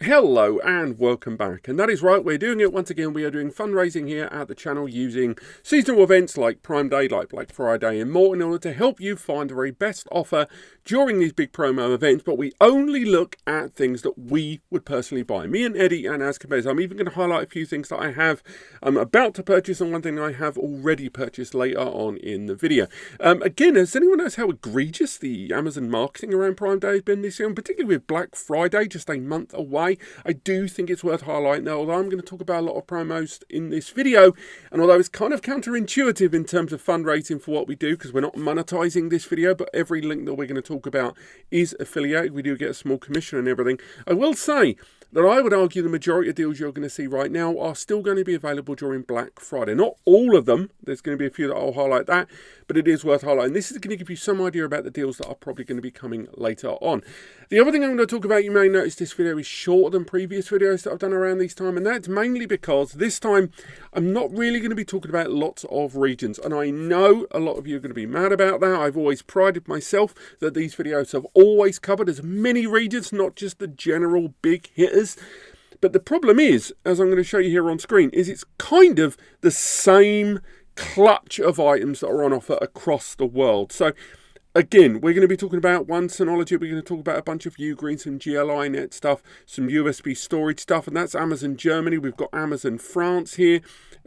Hello and welcome back, and that is right, we're doing it once again. We are doing fundraising here at the channel using seasonal events like Prime Day, like Black Friday and more in order to help you find the very best offer during these big promo events. But we only look at things that we would personally buy. Me and Eddie and NASCompares. I'm even going to highlight a few things that I'm about to purchase and one thing I have already purchased later on in the video. Again, does anyone knows how egregious the Amazon marketing around Prime Day has been this year, and particularly with Black Friday just a month away? I do think it's worth highlighting that although I'm going to talk about a lot of promos in this video, and although it's kind of counterintuitive in terms of fundraising for what we do because we're not monetizing this video, but every link that we're going to talk about is affiliated. We do get a small commission and everything. I will say that I would argue the majority of deals you're going to see right now are still going to be available during Black Friday. Not all of them. There's going to be a few that I'll highlight that, but it is worth highlighting. This is going to give you some idea about the deals that are probably going to be coming later on. The other thing I'm going to talk about, you may notice this video is shorter than previous videos that I've done around this time, and that's mainly because this time I'm not really going to be talking about lots of regions, and I know a lot of you are going to be mad about that. I've always prided myself that these videos have always covered as many regions, not just the general big hitters. But the problem is, as I'm going to show you here on screen, is it's kind of the same clutch of items that are on offer across the world. So again, we're going to be talking about one Synology, we're going to talk about a bunch of UGREEN, some GL.iNet stuff, some USB storage stuff, and that's Amazon Germany. We've got Amazon France here.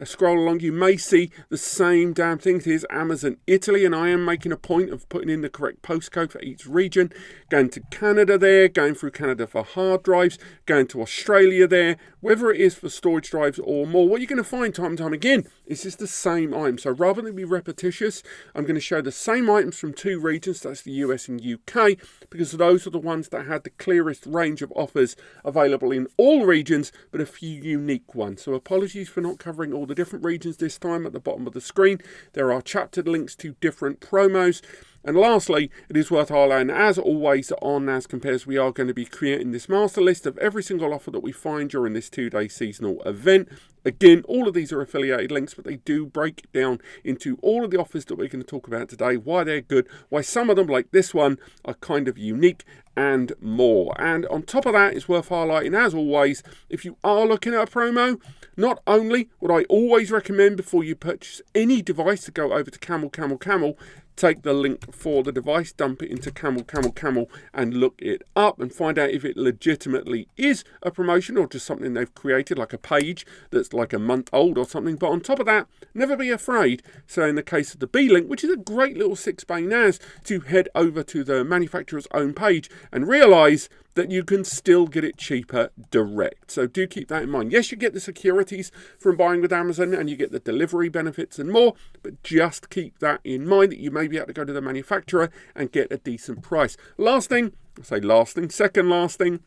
Scroll along, you may see the same damn things. Here's Amazon Italy, and I am making a point of putting in the correct postcode for each region. Going to Canada there, going through Canada for hard drives, going to Australia there, whether it is for storage drives or more. What you're going to find time and time again is just the same item. So rather than be repetitious, I'm going to show the same items from two regions, that's the US and UK, because those are the ones that had the clearest range of offers available in all regions, but a few unique ones. So apologies for not covering all the different regions this time. At the bottom of the screen there are chaptered links to different promos. And lastly, it is worth highlighting, as always, on NASCompares, we are going to be creating this master list of every single offer that we find during this 2-day seasonal event. Again, all of these are affiliated links, but they do break down into all of the offers that we're going to talk about today, why they're good, why some of them, like this one, are kind of unique, and more. And on top of that, it's worth highlighting, as always, if you are looking at a promo, not only would I always recommend before you purchase any device to go over to CamelCamelCamel, take the link for the device, dump it into CamelCamelCamel and look it up and find out if it legitimately is a promotion or just something they've created, like a page that's like a month old or something. But on top of that, never be afraid, so in the case of the Beelink, which is a great little 6-bay NAS, to head over to the manufacturer's own page and realize that you can still get it cheaper direct. So do keep that in mind. Yes, you get the securities from buying with Amazon and you get the delivery benefits and more, but just keep that in mind that you may be able to go to the manufacturer and get a decent price. Last thing, second last thing,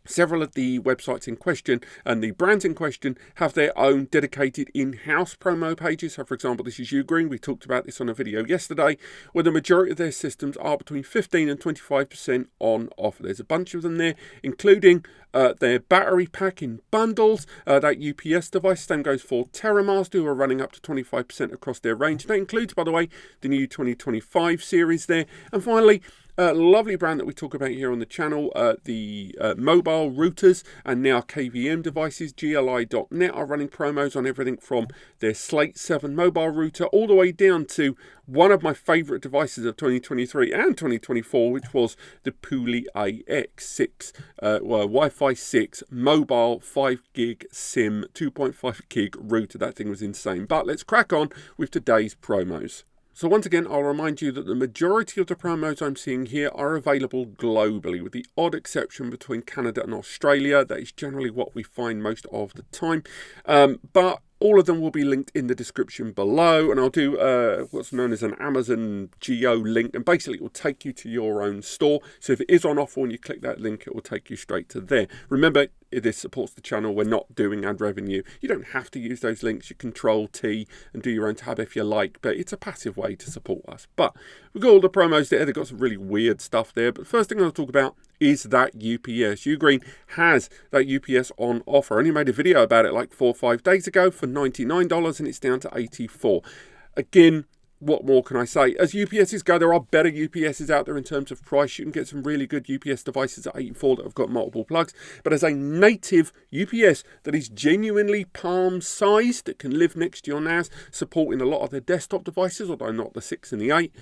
several of the websites in question and the brands in question have their own dedicated in-house promo pages. So for example, this is UGREEN. We talked about this on a video yesterday, where the majority of their systems are between 15 and 25% on offer. There's a bunch of them there, including their battery pack in bundles, that UPS device. Same goes for TerraMaster, who are running up to 25% across their range. That includes, by the way, the new 2025 series there. And finally, a lovely brand that we talk about here on the channel, the mobile routers and now KVM devices, GL.iNet, are running promos on everything from their Slate 7 mobile router all the way down to one of my favourite devices of 2023 and 2024, which was the Puli AX 6, Wi-Fi 6 mobile 5 gig SIM 2.5 gig router. That thing was insane. But let's crack on with today's promos. So once again, I'll remind you that the majority of the promos I'm seeing here are available globally, with the odd exception between Canada and Australia. That is generally what we find most of the time. But all of them will be linked in the description below, and I'll do what's known as an Amazon geo-link, and basically it will take you to your own store. So if it is on offer and you click that link, it will take you straight to there. Remember, this supports the channel. We're not doing ad revenue. You don't have to use those links. You Control-T and do your own tab if you like, but it's a passive way to support us. But we've got all the promos there. They've got some really weird stuff there. But the first thing I'll talk about is that UPS. UGREEN has that UPS on offer. I only made a video about it like 4 or 5 days ago for $99, and it's down to $84. Again, what more can I say? As UPSs go, there are better UPSs out there in terms of price. You can get some really good UPS devices at 84 that have got multiple plugs. But as a native UPS that is genuinely palm-sized, that can live next to your NAS, supporting a lot of the desktop devices, although not the 6 and the 8,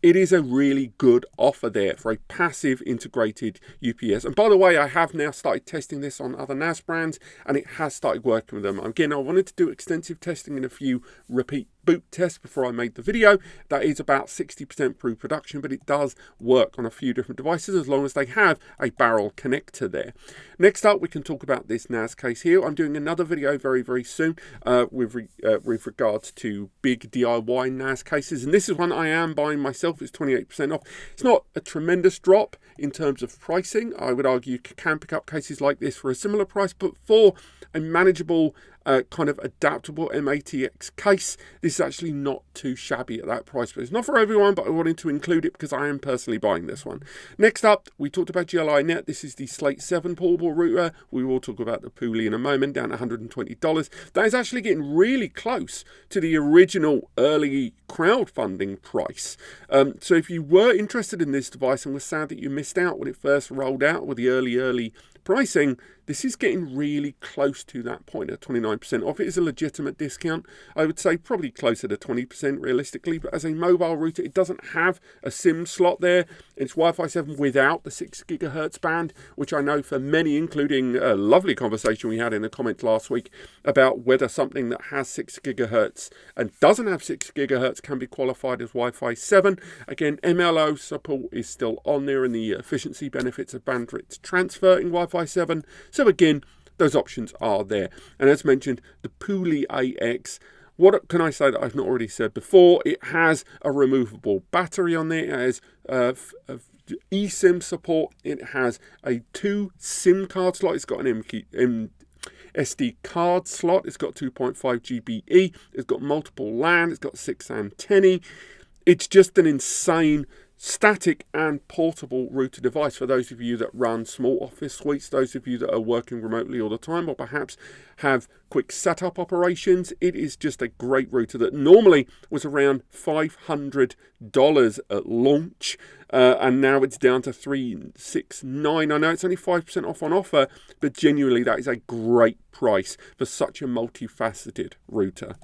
it is a really good offer there for a passive integrated UPS. And by the way, I have now started testing this on other NAS brands, and it has started working with them. Again, I wanted to do extensive testing and a few repeat boot tests before I made the video. That is about 60% through production, but it does work on a few different devices as long as they have a barrel connector there. Next up, we can talk about this NAS case here. I'm doing another video very, very soon with regards to big DIY NAS cases, and this is one I am buying myself. It's 28% off. It's not a tremendous drop in terms of pricing. I would argue you can pick up cases like this for a similar price, but for a manageable kind of adaptable M80X case, this is actually not too shabby at that price. But it's not for everyone, but I wanted to include it because I am personally buying this one. Next up, we talked about GL.iNet. This is the Slate 7 portable router. We will talk about the Puli in a moment, down at $120. That is actually getting really close to the original early crowdfunding price. So if you were interested in this device and were sad that you missed out when it first rolled out with the early pricing, this is getting really close to that point at 29% off. It is a legitimate discount. I would say probably closer to 20% realistically, but as a mobile router, it doesn't have a SIM slot there. It's Wi-Fi 7 without the 6 gigahertz band, which I know for many, including a lovely conversation we had in the comments last week about whether something that has 6 gigahertz and doesn't have 6 gigahertz can be qualified as Wi-Fi 7. Again, MLO support is still on there, and the efficiency benefits of bandwidth transfer in Wi-Fi 7. So again, those options are there. And as mentioned, the Puli AX, what can I say that I've not already said before? It has a removable battery on there. It has eSIM support. It has a 2 SIM card slot. It's got an SD card slot. It's got 2.5 GBE. It's got multiple LAN. It's got 6 antennae. It's just an insane static and portable router device for those of you that run small office suites, those of you that are working remotely all the time, or perhaps have quick setup operations. It is just a great router that normally was around $500 at launch, and now it's down to $369. I know it's only 5% off on offer, but genuinely that is a great price for such a multifaceted router.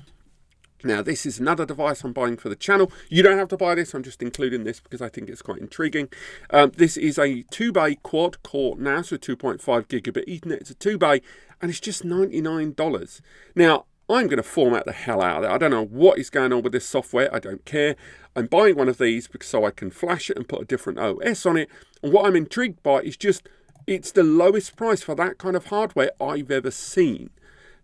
Now, this is another device I'm buying for the channel. You don't have to buy this. I'm just including this because I think it's quite intriguing. This is a 2-bay quad-core NAS with 2.5 gigabit Ethernet. It's a 2-bay, and it's just $99. Now, I'm going to format the hell out of it. I don't know what is going on with this software. I don't care. I'm buying one of these because so I can flash it and put a different OS on it. And what I'm intrigued by is just, it's the lowest price for that kind of hardware I've ever seen.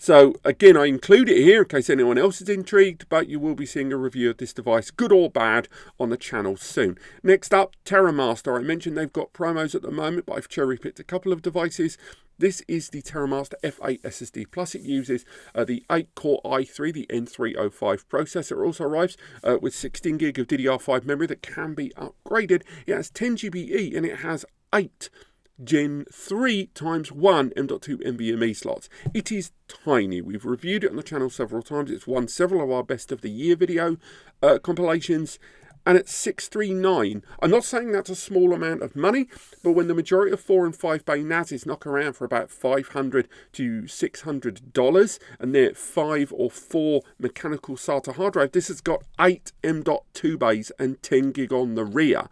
So again, I include it here in case anyone else is intrigued, but you will be seeing a review of this device, good or bad, on the channel soon. Next up, TerraMaster. I mentioned they've got promos at the moment, but I've cherry-picked a couple of devices. This is the TerraMaster F8 SSD Plus. It uses the 8-core i3, the N305 processor. It also arrives with 16 gig of DDR5 memory that can be upgraded. It has 10 GBE and it has 8 Gen 3 x 1 M.2 NVMe slots. It is tiny. We've reviewed it on the channel several times. It's won several of our best of the year video compilations. And at $639, I'm not saying that's a small amount of money, but when the majority of 4 and 5 bay NASs knock around for about $500 to $600, and they're 5 or 4 mechanical SATA hard drive, this has got 8 M.2 bays and 10 gig on the rear.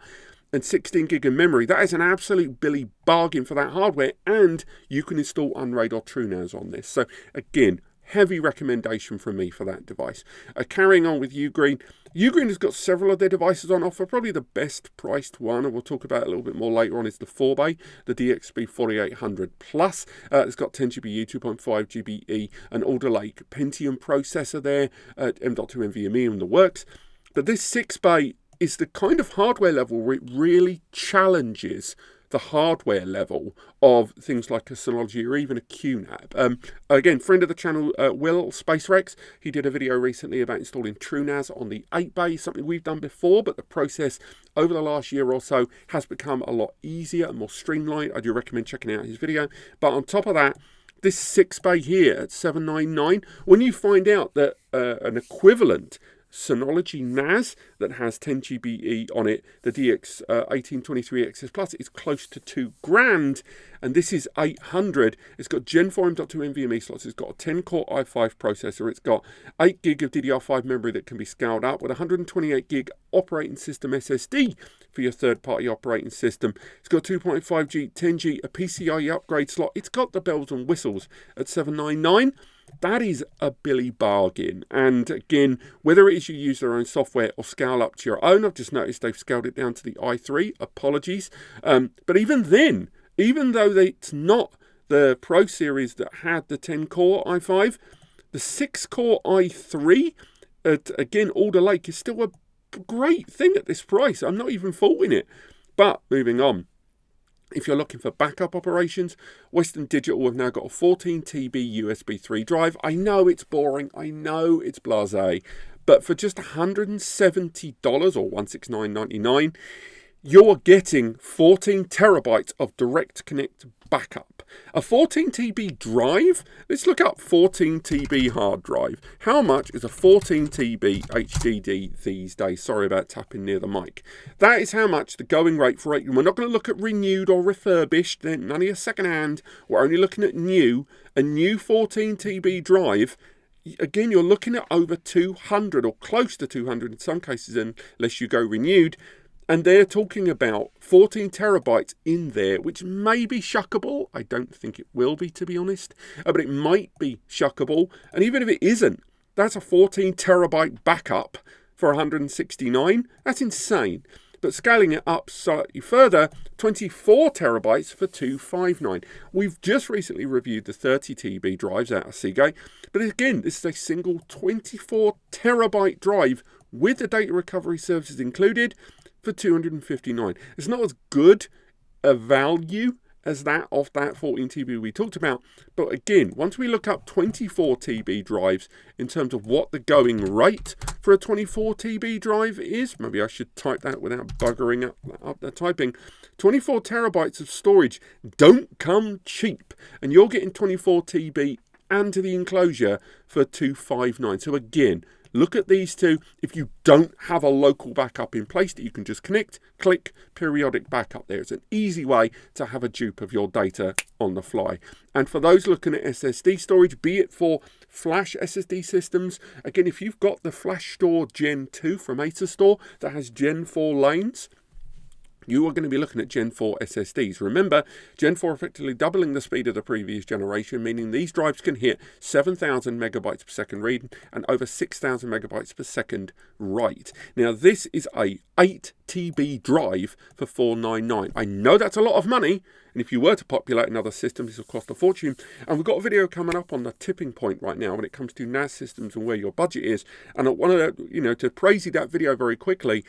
And 16 gig of memory. That is an absolute billy bargain for that hardware, and you can install Unraid or TrueNAS on this. So again, heavy recommendation from me for that device. Carrying on with UGREEN. UGREEN has got several of their devices on offer. Probably the best priced one, and we'll talk about it a little bit more later on, is the 4-bay, the DXP4800 Plus. It's got 10 GBE, 2.5 GBE, an Alder Lake Pentium processor there, M.2 NVMe in the works. But this 6-bay is the kind of hardware level where it really challenges the hardware level of things like a Synology or even a QNAP. Again, friend of the channel, Will SpaceRex, he did a video recently about installing TrueNAS on the 8-bay, something we've done before, but the process over the last year or so has become a lot easier and more streamlined. I do recommend checking out his video. But on top of that, this 6-bay here at $799, when you find out that an equivalent Synology NAS that has 10 GBE on it. The DX1823 XS Plus is close to £2,000, and this is 800. It's got Gen 4 M.2 NVMe slots. It's got a 10-core i5 processor. It's got 8 gig of DDR5 memory that can be scaled up with 128 gig operating system SSD for your third-party operating system. It's got 2.5G, 10G, a PCIe upgrade slot. It's got the bells and whistles at $799. That is a Billy bargain. And again, whether it is you use their own software or scale up to your own, I've just noticed they've scaled it down to the i3. Apologies. But even then, even though it's not the Pro series that had the 10-core i5, the 6-core i3 at, again, Alder Lake is still a great thing at this price. I'm not even faulting it. But moving on. If you're looking for backup operations, Western Digital have now got a 14 TB USB 3 drive. I know it's boring. I know it's blasé. But for just $170 or $169.99, you're getting 14 terabytes of direct connect backup. A 14 TB drive? Let's look up 14 TB hard drive. How much is a 14 TB HDD these days? Sorry about tapping near the mic. That is how much the going rate for it. We're not going to look at renewed or refurbished, none of your second hand. We're only looking at new. A new 14 TB drive. Again, you're looking at over 200 or close to 200 in some cases, unless you go renewed. And they're talking about 14 terabytes in there, which may be shuckable. I don't think it will be, to be honest. But it might be shuckable. And even if it isn't, that's a 14 terabyte backup for $169. That's insane. But scaling it up slightly further, 24 terabytes for $259. We've just recently reviewed the 30 TB drives out of Seagate. But again, this is a single 24 terabyte drive with the data recovery services included for $259. It's not as good a value as that of that 14 TB we talked about, but again, once we look up 24 TB drives in terms of what the going rate for a 24 TB drive is, maybe I should type that without buggering up the typing. 24 terabytes of storage don't come cheap, and you're getting 24 TB and to the enclosure for $259. So again, look at these two. If you don't have a local backup in place that you can just connect, click periodic backup there. It's an easy way to have a dupe of your data on the fly. And for those looking at SSD storage, be it for flash SSD systems, again, if you've got the Flash Store Gen 2 from AOOSTAR that has Gen 4 lanes, you are going to be looking at Gen 4 SSDs. Remember, Gen 4 effectively doubling the speed of the previous generation, meaning these drives can hit 7,000 megabytes per second read and over 6,000 megabytes per second write. Now, this is a 8 TB drive for $499. I know that's a lot of money, and if you were to populate another system, this will cost a fortune. And we've got a video coming up on the tipping point right now when it comes to NAS systems and where your budget is. And I want to praise you that video very quickly.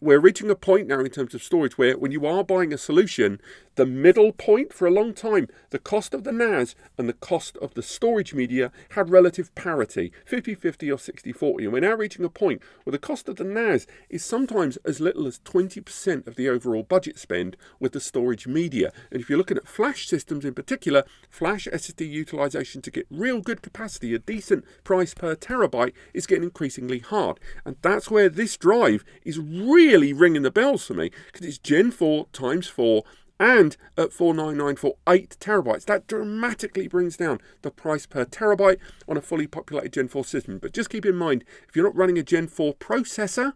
We're reaching a point now in terms of storage where when you are buying a solution, the middle point for a long time, the cost of the NAS and the cost of the storage media had relative parity, 50-50 or 60-40. And we're now reaching a point where the cost of the NAS is sometimes as little as 20% of the overall budget spend with the storage media. And if you're looking at flash systems in particular, flash SSD utilization to get real good capacity, a decent price per terabyte, is getting increasingly hard. And that's where this drive is really ringing the bells for me, because it's Gen 4 times 4 and at $499 for 8 terabytes. That dramatically brings down the price per terabyte on a fully populated Gen 4 system. But just keep in mind, if you're not running a Gen 4 processor,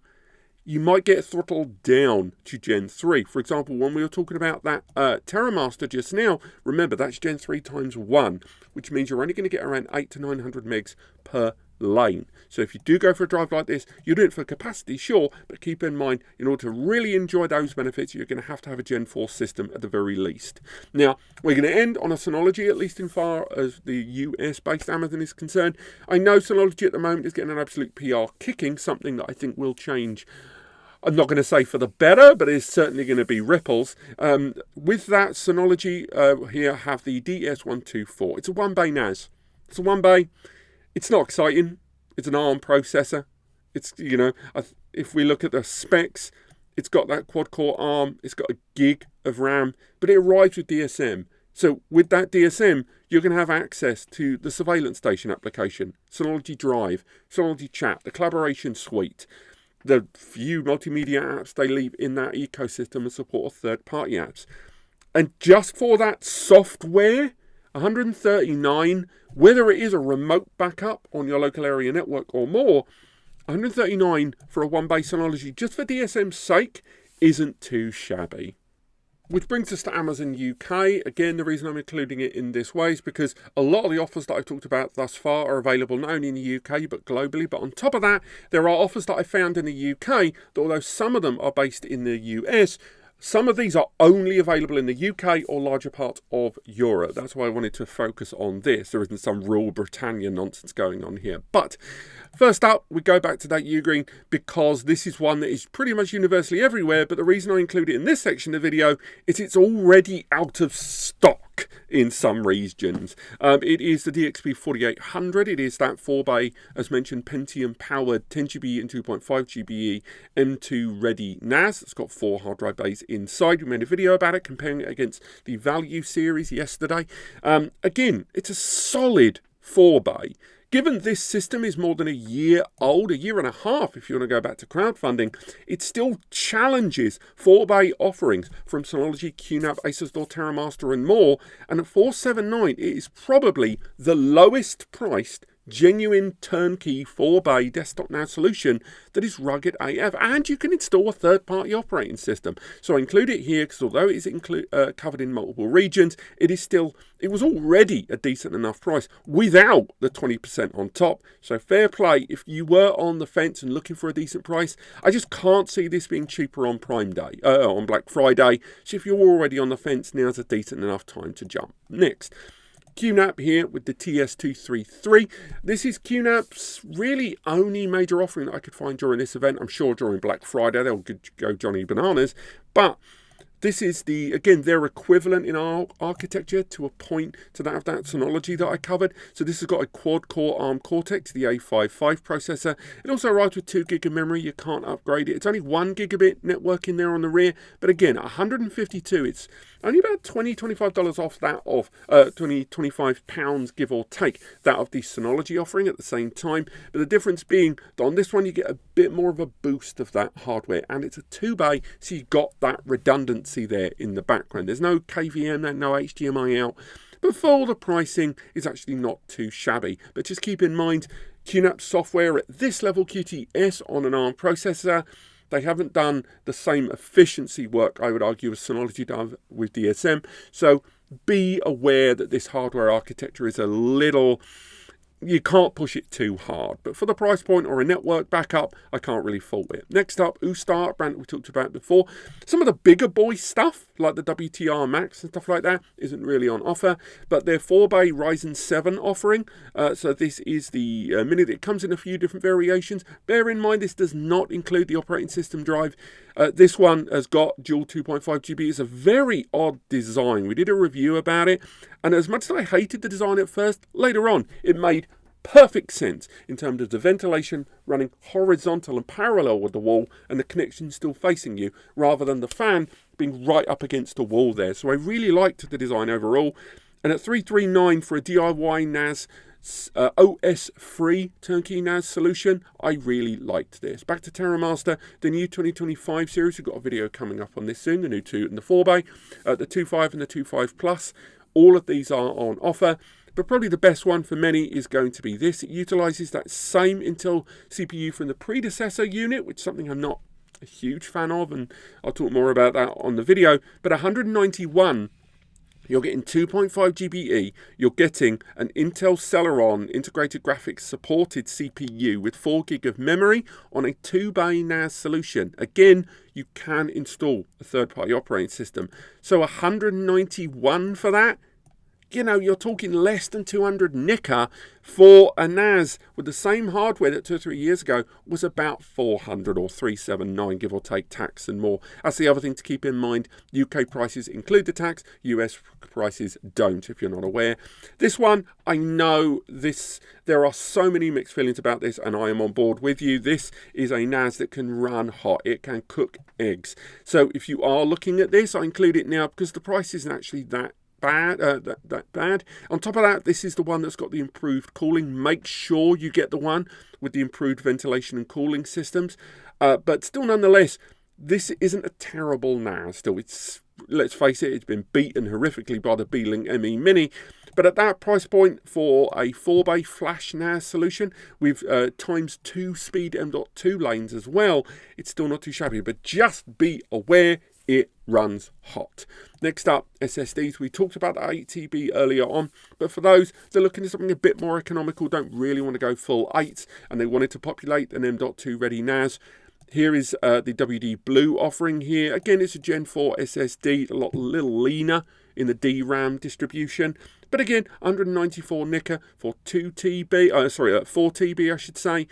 you might get throttled down to Gen 3. For example, when we were talking about that TerraMaster just now, remember that's Gen 3 times 1, which means you're only going to get around 800 to 900 megs per lane. So if you do go for a drive like this, you do it for capacity, sure, but keep in mind, in order to really enjoy those benefits, you're going to have a Gen 4 system at the very least. Now, we're going to end on a Synology, at least in far as the US-based Amazon is concerned. I know Synology at the moment is getting an absolute PR kicking, something that I think will change. I'm not going to say for the better, but it's certainly going to be ripples. With that, Synology here have the DS124. It's a one-bay NAS. It's a one-bay. It's not exciting. It's an ARM processor. It's, if we look at the specs, it's got that quad-core ARM. It's got a gig of RAM, but it arrives with DSM. So with that DSM, you're going to have access to the surveillance station application, Synology Drive, Synology Chat, the collaboration suite, the few multimedia apps they leave in that ecosystem and support third-party apps. And just for that software, 139, whether it is a remote backup on your local area network or more, 139 for a one-bay Synology, just for DSM's sake, isn't too shabby. Which brings us to Amazon UK. Again, the reason I'm including it in this way is because a lot of the offers that I've talked about thus far are available not only in the UK but globally. But on top of that, there are offers that I found in the UK that, although some of them are based in the US, some of these are only available in the UK or larger parts of Europe. That's why I wanted to focus on this. There isn't some rule Britannia nonsense going on here. But first up, we go back to that UGREEN because this is one that is pretty much universally everywhere. But the reason I include it in this section of the video is it's already out of stock in some regions. It is the DXP4800. It is that 4-bay, as mentioned, Pentium-powered 10GB and 2.5GB M2 ready NAS. It's got 4 hard drive bays inside. We made a video about it, comparing it against the Value series yesterday. Again, it's a solid 4-bay. Given this system is more than a year old, a year and a half if you want to go back to crowdfunding, it still challenges 4-bay offerings from Synology, QNAP, AOOSTAR, TerraMaster and more. And at $479, it is probably the lowest priced genuine turnkey 4-bay desktop NAS solution that is rugged AF, and you can install a third-party operating system. So I include it here because although it is covered in multiple regions, it was already a decent enough price without the 20% on top. So fair play if you were on the fence and looking for a decent price. I just can't see this being cheaper on Prime Day, on Black Friday. So if you're already on the fence, now's a decent enough time to jump. Next, QNAP here with the TS-233. This is QNAP's really only major offering that I could find during this event. I'm sure during Black Friday they'll go Johnny Bananas, but this is again, their equivalent in our architecture to a point to that of that Synology that I covered. So this has got a quad-core ARM Cortex, the A55 processor. It also arrives with 2 gig of memory. You can't upgrade it. It's only 1 gigabit networking there on the rear. But again, 152. It's only about $20–25 off that of 25 pounds, give or take, that of the Synology offering at the same time. But the difference being that on this one, you get a bit more of a boost of that hardware. And it's a 2-bay, so you've got that redundancy there in the background. There's no KVM, no HDMI out, but for all the pricing is actually not too shabby. But just keep in mind, QNAP software at this level, QTS on an ARM processor, they haven't done the same efficiency work, I would argue, as Synology does with DSM. So be aware that this hardware architecture is a little, you can't push it too hard, but for the price point or a network backup, I can't really fault it. Next up, AOOSTAR, brand we talked about before. Some of the bigger boy stuff, like the WTR Max and stuff like that, isn't really on offer, but their 4-bay Ryzen 7 offering, so this is the Mini that comes in a few different variations. Bear in mind, this does not include the operating system drive. This one has got dual 2.5GB. It's a very odd design. We did a review about it, and as much as I hated the design at first, later on it made perfect sense in terms of the ventilation running horizontal and parallel with the wall and the connection still facing you, rather than the fan being right up against the wall there. So I really liked the design overall. And at $339 for a DIY NAS OS-free turnkey NAS solution, I really liked this. Back to TerraMaster, the new 2025 series. We've got a video coming up on this soon, the new 2 and the 4-bay, the 2.5 and the 2.5 Plus. All of these are on offer, but probably the best one for many is going to be this. It utilizes that same Intel CPU from the predecessor unit, which is something I'm not a huge fan of, and I'll talk more about that on the video. But 191, you're getting 2.5 GBE, you're getting an Intel Celeron integrated graphics supported CPU with 4 gig of memory on a 2-bay NAS solution. Again, you can install a third-party operating system. So 191 for that, you know, you're talking less than 200 nicker for a NAS with the same hardware that 2 or 3 years ago was about 400 or 379, give or take tax and more. That's the other thing to keep in mind. UK prices include the tax, US prices don't, if you're not aware. This one, I know there are so many mixed feelings about this, and I am on board with you. This is a NAS that can run hot. It can cook eggs. So if you are looking at this, I include it now because the price isn't actually that bad. On top of that, this is the one that's got the improved cooling. Make sure you get the one with the improved ventilation and cooling systems. But still, nonetheless, this isn't a terrible NAS. Still, let's face it, it's been beaten horrifically by the Beelink ME Mini. But at that price point, for a 4-bay flash NAS solution with ×2 speed M.2 lanes as well, it's still not too shabby. But just be aware, it runs hot. Next up, SSDs. We talked about the 8 TB earlier on, but for those that are looking at something a bit more economical, don't really want to go full 8, and they wanted to populate an M.2 ready NAS, here is the WD Blue offering here. Again, it's a Gen 4 SSD, a little leaner in the DRAM distribution. But again, 194 nicker for 4 TB, I should say,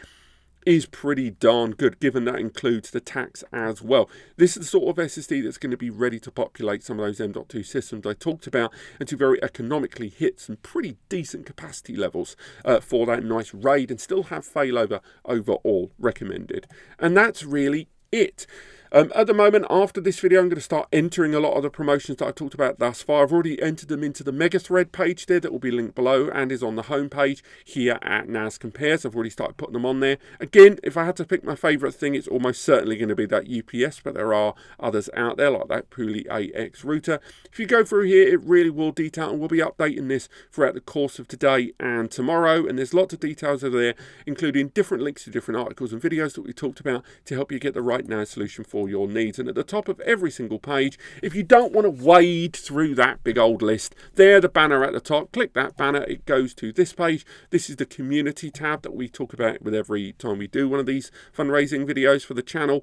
is pretty darn good, given that includes the tax as well. This is the sort of SSD that's going to be ready to populate some of those M.2 systems I talked about, and to very economically hit some pretty decent capacity levels for that nice RAID, and still have failover overall recommended. And that's really it. At the moment, after this video, I'm going to start entering a lot of the promotions that I've talked about thus far. I've already entered them into the Mega Thread page there that will be linked below and is on the home page here at NASCompares. I've already started putting them on there. Again, if I had to pick my favourite thing, it's almost certainly going to be that UPS, but there are others out there like that Puli AX router. If you go through here, it really will detail, and we'll be updating this throughout the course of today and tomorrow. And there's lots of details over there, including different links to different articles and videos that we talked about to help you get the right NAS solution for your needs. And at the top of every single page, if you don't want to wade through that big old list, there, the banner at the top, click that banner, it goes to this page. This is the community tab that we talk about with every time we do one of these fundraising videos for the channel.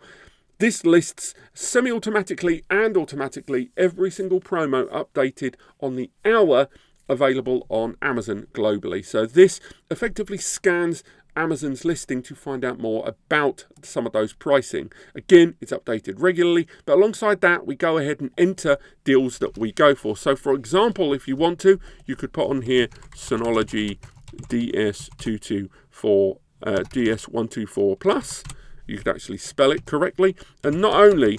This lists semi-automatically and automatically every single promo updated on the hour available on Amazon globally. So this effectively scans Amazon's listing to find out more about some of those pricing. Again, it's updated regularly, but alongside that, we go ahead and enter deals that we go for. So for example, if you want to, you could put on here Synology DS124 Plus. You could actually spell it correctly, and not only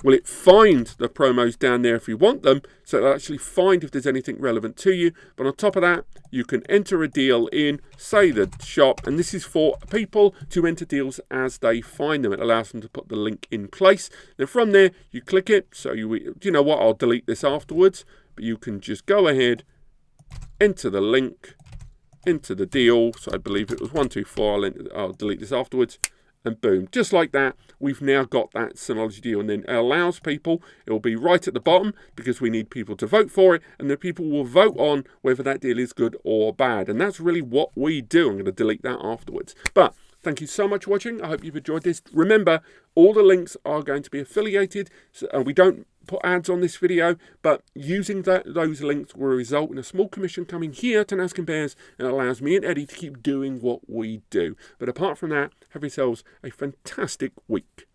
will it find the promos down there if you want them, so it'll actually find if there's anything relevant to you, but on top of that, you can enter a deal in, say the shop, and this is for people to enter deals as they find them. It allows them to put the link in place. Then from there, you click it, so you know what, I'll delete this afterwards, but you can just go ahead, enter the link, enter the deal, so I believe it was 124, I'll delete this afterwards, and boom, just like that, we've now got that Synology deal. And then it allows people, it will be right at the bottom because we need people to vote for it, and then people will vote on whether that deal is good or bad. And that's really what we do. I'm going to delete that afterwards. But thank you so much for watching. I hope you've enjoyed this. Remember, all the links are going to be affiliated, and we don't put ads on this video, but using those links will result in a small commission coming here to NASCompares, and it allows me and Eddie to keep doing what we do. But apart from that, have yourselves a fantastic week.